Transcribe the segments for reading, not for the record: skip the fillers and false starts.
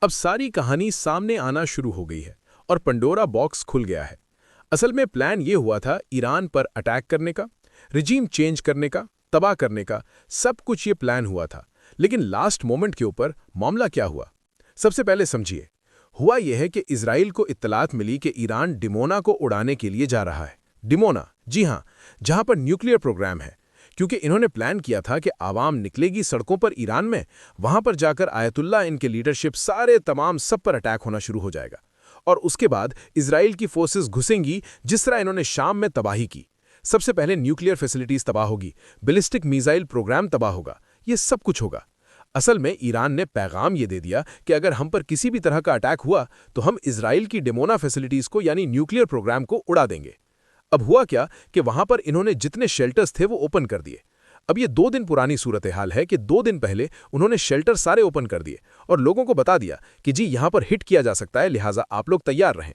अब सारी कहानी सामने आना शुरू हो गई है और पंडोरा बॉक्स खुल गया है। असल में प्लान ये हुआ था ईरान पर अटैक करने का, रिजीम चेंज करने का, तबाह करने का, सब कुछ ये प्लान हुआ था। लेकिन लास्ट मोमेंट के ऊपर मामला क्या हुआ? सबसे पहले समझिए, हुआ यह है कि इजराइल को इत्तलात मिली कि ईरान डिमोना को उड़ाने के लिए जा रहा है। डिमोना, जी हाँ, जहां पर न्यूक्लियर प्रोग्राम है। क्योंकि इन्होंने प्लान किया था कि आवाम निकलेगी सड़कों पर ईरान में, वहां पर जाकर आयतुल्ला इनके लीडरशिप सारे तमाम सब पर अटैक होना शुरू हो जाएगा और उसके बाद इजराइल की फोर्सेस घुसेंगी जिस तरह इन्होंने शाम में तबाही की। सबसे पहले न्यूक्लियर फैसिलिटीज तबाह होगी, बैलिस्टिक मिसाइल प्रोग्राम तबाह होगा, ये सब कुछ होगा। असल में ईरान ने पैगाम ये दे दिया कि अगर हम पर किसी भी तरह का अटैक हुआ तो हम इजराइल की डिमोना फैसिलिटीज को यानी न्यूक्लियर प्रोग्राम को उड़ा देंगे। अब हुआ क्या कि वहां पर इन्होंने जितने शेल्टर्स थे वो ओपन कर दिए। अब ये 2 दिन पुरानी सूरत हाल है कि 2 दिन पहले उन्होंने शेल्टर सारे ओपन कर दिए और लोगों को बता दिया कि जी यहां पर हिट किया जा सकता है, लिहाजा आप लोग तैयार रहें।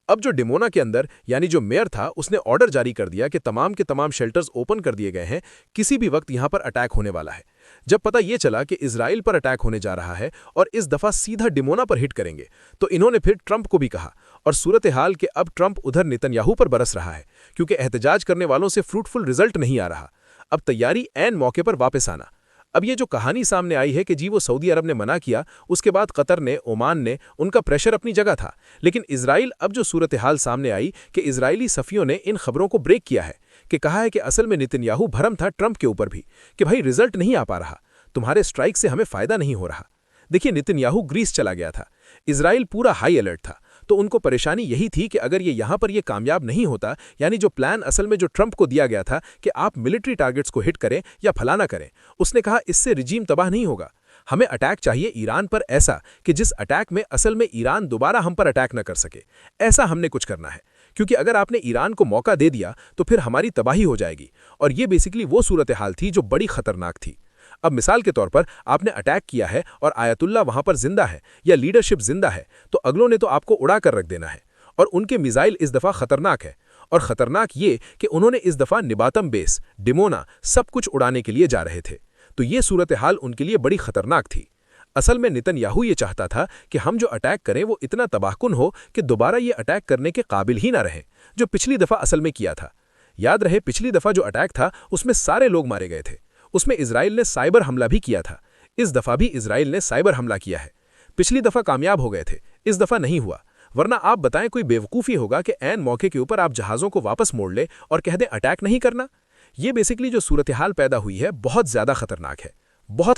अब जो डिमोना के अंदर यानी जो मेयर था उसने ऑर्डर जारी कर दिया कि तमाम के तमाम शेल्टर्स ओपन कर दिए गए हैं, किसी भी वक्त यहां पर अटैक होने वाला है। जब पता ये चला कि इजराइल पर अटैक होने जा रहा है और इस दफा सीधा डिमोना पर हिट करेंगे, तो इन्होंने फिर ट्रंप को भी कहा और सूरत हाल के अब ट्रंप उधर नेतन्याहू पर बरस रहा है क्योंकि एहतजाज करने वालों से फ्रूटफुल रिजल्ट नहीं आ रहा। अब तैयारी ऐन मौके पर वापस आना। अब ये जो कहानी सामने आई है कि जी वो सऊदी अरब ने मना किया, उसके बाद कतर ने, ओमान ने, उनका प्रेशर अपनी जगह था, लेकिन इजराइल अब जो सूरत हाल सामने आई कि इजरायली सफ़ियों ने इन खबरों को ब्रेक किया है कि कहा है कि असल में नेतन्याहू भरम था ट्रंप के ऊपर भी कि भाई रिजल्ट नहीं आ पा रहा, तुम्हारे स्ट्राइक से हमें फायदा नहीं हो रहा। देखिए, नेतन्याहू ग्रीस चला गया था, इजराइल पूरा हाई अलर्ट था, तो उनको परेशानी यही थी कि अगर ये यहां पर ये कामयाब नहीं होता, यानी जो प्लान असल में जो ट्रंप को दिया गया था कि आप मिलिट्री टारगेट्स को हिट करें या फलाना करें, उसने कहा इससे रिजीम तबाह नहीं होगा, हमें अटैक चाहिए ईरान पर ऐसा कि जिस अटैक में असल में ईरान दोबारा हम पर अटैक न कर सके। ऐसा हमने कुछ करना है, क्योंकि अगर आपने ईरान को मौका दे दिया तो फिर हमारी तबाही हो जाएगी। और ये बेसिकली वो सूरत हाल थी जो बड़ी खतरनाक थी। अब मिसाल के तौर पर आपने अटैक किया है और आयतुल्ला वहां पर जिंदा है या लीडरशिप जिंदा है, तो अगलों ने तो आपको उड़ा कर रख देना है। और उनके मिसाइल इस दफा खतरनाक है, और खतरनाक ये कि उन्होंने इस दफा निबातम बेस, डिमोना, सब कुछ उड़ाने के लिए जा रहे थे। तो ये सूरत हाल उनके लिए बड़ी खतरनाक थी। असल में नेतन्याहू ये चाहता था कि हम जो अटैक करें वो इतना तबाहकुन हो कि दोबारा ये अटैक करने के काबिल ही ना रहे, जो पिछली दफा असल में किया था। याद रहे, पिछली दफा जो अटैक था उसमें सारे लोग मारे गए थे, उसमें इजराइल ने साइबर हमला भी किया था। इस दफा भी इजराइल ने साइबर हमला किया है। पिछली दफा कामयाब हो गए थे, इस दफा नहीं हुआ। वरना आप बताएं, कोई बेवकूफ़ी होगा कि ऐन मौके के ऊपर आप जहाज़ों को वापस मोड़ ले और कह दें अटैक नहीं करना। ये बेसिकली जो सूरत हाल पैदा हुई है बहुत ज़्यादा खतरनाक है, बहुत